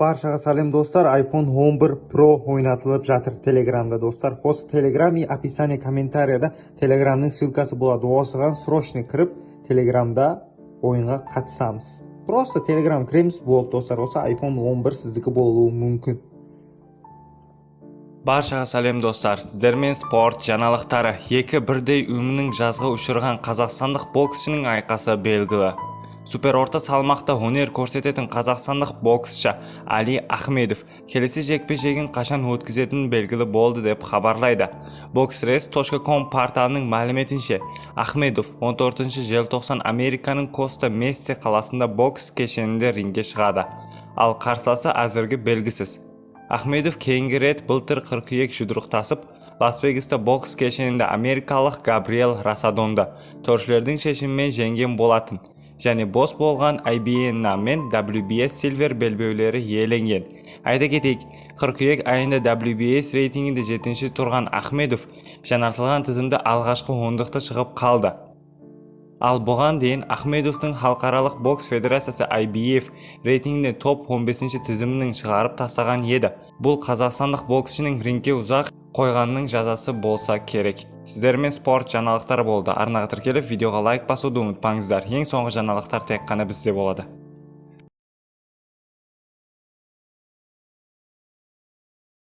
Barşaga salem dostlar. iPhone 11 Pro oynatılıp жатыр Telegram'da dostlar. Host Telegram и описание комментарияда Telegram'ның ссылкасы болады. Осыған срочно кіріп Telegram'da ойынға қатысамыз. Просто Telegram кіреміз болды достар. Осы iPhone 11 сіздікі болуы мүмкін. Баршаға сәлем достар, сіздермен спорт жаңалықтары. Екі бірдей өмінің жазғы ұшырған қазақстандық боксшының айқасы белгілі. Супер орта салмақта өнер көрсететін қазақстандық боксшы Али Ахмедов келесі жекпе-жегін қашан өткізетінін белгілі болды деп хабарлайды. Boxrec.com порталының мәліметінше, Ахмедов 14 желтоқсан Американың Коста-Мессе қаласында бокс кешенінде ринге шығады. Ал қарсыласы әзірге белгісіз. Ахмедов кейінгі рет былтыр қыркүйек жұдырықтасып, Лас-Вегаста бокс кешенінде америкалық Габриэл Расадонды төрешілердің шешімімен жеңген болатын, және бос болған IBN мен WBS Silver белбеулері иеленген. Айта кетейік, қыркүйек айында WBS рейтингінде 7-ші тұрған Ахмедов жаңартылған тізімді алғашқы 10-дықта шығып қалды. Ал бұған дейін Ахмедовтың халықаралық бокс федерациясы IBF рейтингінде топ 15-ші тізімінің шығарып тастаған еді. Бұл қазақстандық боксшының рингке ұзақ қойғанның жазасы болса керек. Сіздермен спорт жаңалықтары болды. Арнаға тіркеліп видеоға лайк басуды ұмытпаңыздар. Ең соңғы жаңалықтар тек қана бізде болады.